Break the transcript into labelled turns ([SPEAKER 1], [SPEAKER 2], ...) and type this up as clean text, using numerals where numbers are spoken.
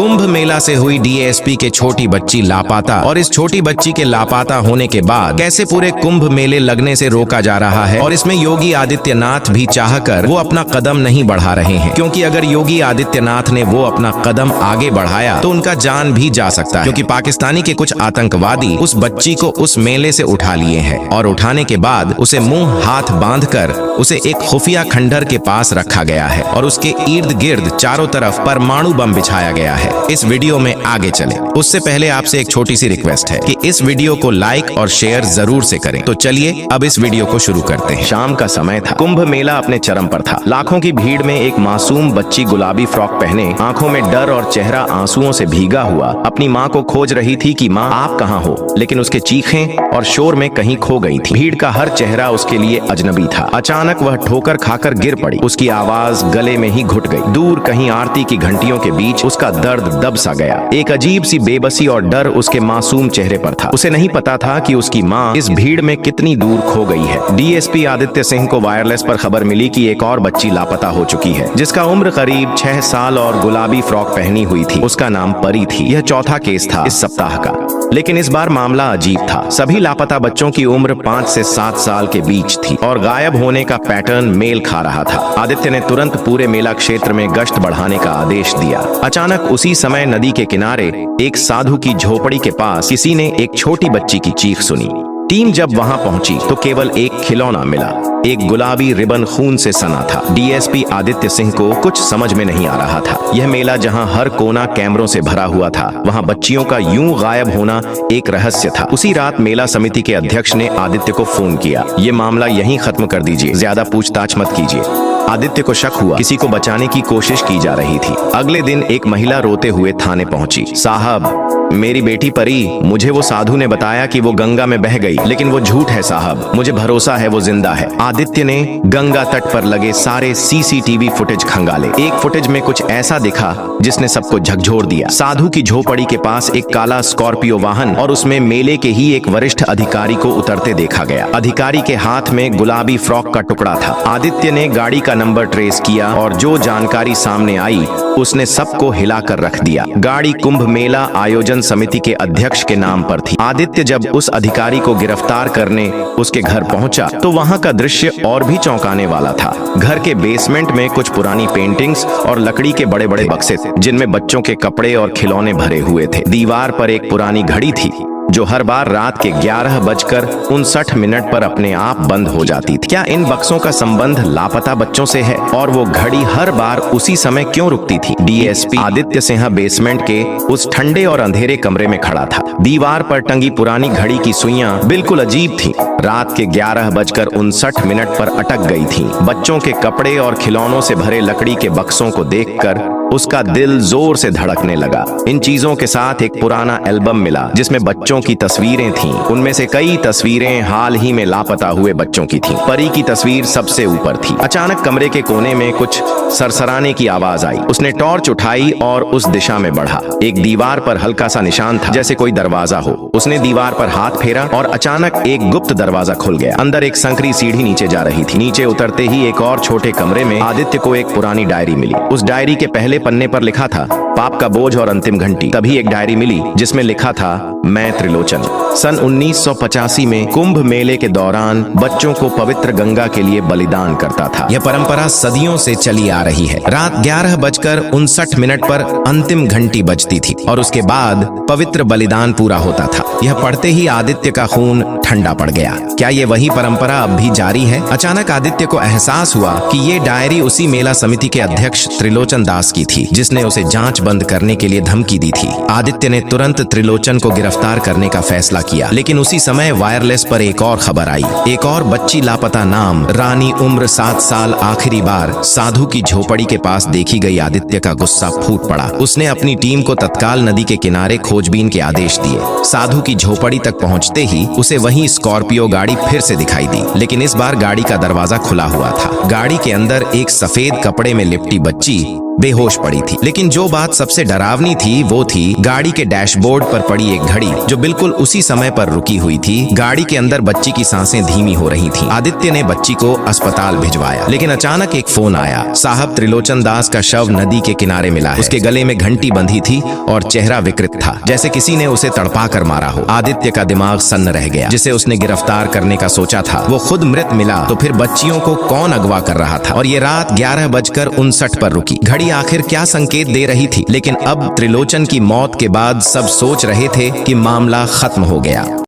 [SPEAKER 1] कुंभ मेला से हुई डीएसपी के छोटी बच्ची लापता और इस छोटी बच्ची के लापता होने के बाद कैसे पूरे कुंभ मेले लगने से रोका जा रहा है और इसमें योगी आदित्यनाथ भी चाहकर वो अपना कदम नहीं बढ़ा रहे हैं, क्योंकि अगर योगी आदित्यनाथ ने वो अपना कदम आगे बढ़ाया तो उनका जान भी जा सकता है, क्योंकि पाकिस्तानी के कुछ आतंकवादी उस बच्ची को उस मेले से उठा लिए हैं और उठाने के बाद उसे मुंह हाथ बांधकर उसे एक खुफिया खंडर के पास रखा गया है और उसके इर्द गिर्द चारों तरफ परमाणु बम बिछाया गया है। इस वीडियो में आगे चले उससे पहले आपसे एक छोटी सी रिक्वेस्ट है कि इस वीडियो को लाइक और शेयर जरूर से करें। तो चलिए अब इस वीडियो को शुरू करते हैं। शाम का समय था, कुंभ मेला अपने चरम पर था। लाखों की भीड़ में एक मासूम बच्ची गुलाबी फ्रॉक पहने, आंखों में डर और चेहरा आंसुओं से भीगा हुआ अपनी माँ को खोज रही थी कि माँ आप कहाँ हो, लेकिन उसके चीखें और शोर में कहीं खो गई थी। भीड़ का हर चेहरा उसके लिए अजनबी था। अचानक वह ठोकर खाकर गिर पड़ी। उसकी आवाज गले में ही घुट गई। दूर कहीं आरती की घंटियों के बीच उसका दर्द दब सा गया। एक अजीब सी बेबसी और डर उसके मासूम चेहरे पर था। उसे नहीं पता था कि उसकी माँ इस भीड़ में कितनी दूर खो गई है। डीएसपी आदित्य सिंह को वायरलेस पर खबर मिली कि एक और बच्ची लापता हो चुकी है, जिसका उम्र करीब 6 साल और गुलाबी फ्रॉक पहनी हुई थी। उसका नाम परी थी। यह चौथा केस था इस सप्ताह का, लेकिन इस बार मामला अजीब था। सभी लापता बच्चों की उम्र 5 से 7 साल के बीच थी और गायब होने का पैटर्न मेल खा रहा था। आदित्य ने तुरंत पूरे मेला क्षेत्र में गश्त बढ़ाने का आदेश दिया। अचानक उसी समय नदी के किनारे एक साधु की झोपड़ी के पास किसी ने एक छोटी बच्ची की चीख सुनी। टीम जब वहां पहुंची तो केवल एक खिलौना मिला। एक गुलाबी रिबन खून से सना था। डीएसपी आदित्य सिंह को कुछ समझ में नहीं आ रहा था। यह मेला जहां हर कोना कैमरों से भरा हुआ था, वहां बच्चियों का यूं गायब होना एक रहस्य था। उसी रात मेला समिति के अध्यक्ष ने आदित्य को फोन किया। ये मामला यहीं खत्म कर दीजिए, ज्यादा पूछताछ मत कीजिए। आदित्य को शक हुआ किसी को बचाने की कोशिश की जा रही थी। अगले दिन एक महिला रोते हुए थाने पहुंची। साहब, मेरी बेटी परी, मुझे वो साधु ने बताया कि वो गंगा में बह गई, लेकिन वो झूठ है साहब। मुझे भरोसा है वो जिंदा है। आदित्य ने गंगा तट पर लगे सारे सीसीटीवी फुटेज खंगाले। एक फुटेज में कुछ ऐसा दिखा जिसने सबको झकझोर दिया। साधु की झोपड़ी के पास एक काला स्कॉर्पियो वाहन और उसमें मेले के ही एक वरिष्ठ अधिकारी को उतरते देखा गया। अधिकारी के हाथ में गुलाबी फ्रॉक का टुकड़ा था। आदित्य ने गाड़ी का नंबर ट्रेस किया और जो जानकारी सामने आई उसने सबको हिलाकर रख दिया। गाड़ी कुंभ मेला आयोजन समिति के अध्यक्ष के नाम पर थी। आदित्य जब उस अधिकारी को गिरफ्तार करने उसके घर पहुंचा तो वहां का दृश्य और भी चौंकाने वाला था। घर के बेसमेंट में कुछ पुरानी पेंटिंग्स और लकड़ी के बड़े बड़े बक्से थे, जिनमें बच्चों के कपड़े और खिलौने भरे हुए थे। दीवार पर एक पुरानी घड़ी थी जो हर बार रात के 11:59 पर अपने आप बंद हो जाती थी। क्या इन बक्सों का संबंध लापता बच्चों से है और वो घड़ी हर बार उसी समय क्यों रुकती थी? डीएसपी आदित्य सिंह बेसमेंट के उस ठंडे और अंधेरे कमरे में खड़ा था। दीवार पर टंगी पुरानी घड़ी की सुइयां बिल्कुल अजीब थी। रात के 11:59 पर अटक गई थी। बच्चों के कपड़े और खिलौनों से भरे लकड़ी के बक्सों को देखकर उसका दिल जोर से धड़कने लगा। इन चीजों के साथ एक पुराना एल्बम मिला जिसमें बच्चों की तस्वीरें थीं। उनमें से कई तस्वीरें हाल ही में लापता हुए बच्चों की थीं। परी की तस्वीर सबसे ऊपर थी। अचानक कमरे के कोने में कुछ सरसराने की आवाज आई। उसने टॉर्च उठाई और उस दिशा में बढ़ा। एक दीवार पर हल्का सा निशान था, जैसे कोई दरवाजा हो। उसने दीवार पर हाथ फेरा और अचानक एक गुप्त दरवाजा खुल गया। अंदर एक संकरी सीढ़ी नीचे जा रही थी। नीचे उतरते ही एक और छोटे कमरे में आदित्य को एक पुरानी डायरी मिली। उस डायरी के पहले पन्ने पर लिखा था पाप का बोझ और अंतिम घंटी। तभी एक डायरी मिली जिसमें लिखा था मैं त्रिलोचन। सन 1985 में कुंभ मेले के दौरान बच्चों को पवित्र गंगा के लिए बलिदान करता था। यह परंपरा सदियों से चली आ रही है। रात 11:59 पर अंतिम घंटी बजती थी और उसके बाद पवित्र बलिदान पूरा होता था। यह पढ़ते ही आदित्य का खून ठंडा पड़ गया। क्या ये वही परंपरा अब भी जारी है? अचानक आदित्य को एहसास हुआ कि ये डायरी उसी मेला समिति के अध्यक्ष त्रिलोचन दास की थी, जिसने उसे जांच बंद करने के लिए धमकी दी थी। आदित्य ने तुरंत त्रिलोचन को गिरफ्तार करने का फैसला किया, लेकिन उसी समय वायरलेस पर एक और खबर आई। एक और बच्ची लापता, नाम रानी, उम्र 7 साल, आखिरी बार साधु की झोपड़ी के पास देखी गई। आदित्य का गुस्सा फूट पड़ा। उसने अपनी टीम को तत्काल नदी के किनारे खोजबीन के आदेश दिए। साधु की झोपड़ी तक पहुंचते ही उसे वही स्कॉर्पियो गाड़ी फिर से दिखाई दी, लेकिन इस बार गाड़ी का दरवाजा खुला हुआ था। गाड़ी के अंदर एक सफेद कपड़े में लिपटी बच्ची बेहोश पड़ी थी। लेकिन जो बात बात सबसे डरावनी थी वो थी गाड़ी के डैशबोर्ड पर पड़ी एक घड़ी जो बिल्कुल उसी समय पर रुकी हुई थी। गाड़ी के अंदर बच्ची की सांसें धीमी हो रही थीं। आदित्य ने बच्ची को अस्पताल भिजवाया, लेकिन अचानक एक फोन आया। साहब, त्रिलोचन दास का शव नदी के किनारे मिला है। उसके गले में घंटी बंधी थी और चेहरा विकृत था, जैसे किसी ने उसे तड़पा कर मारा हो। आदित्य का दिमाग सन्न रह गया। जिसे उसने गिरफ्तार करने का सोचा था वो खुद मृत मिला, तो फिर बच्चियों को कौन अगवा कर रहा था? और ये रात 11:59 पर रुकी। घड़ी आखिर क्या संकेत दे रही थी? लेकिन अब त्रिलोचन की मौत के बाद सब सोच रहे थे कि मामला खत्म हो गया।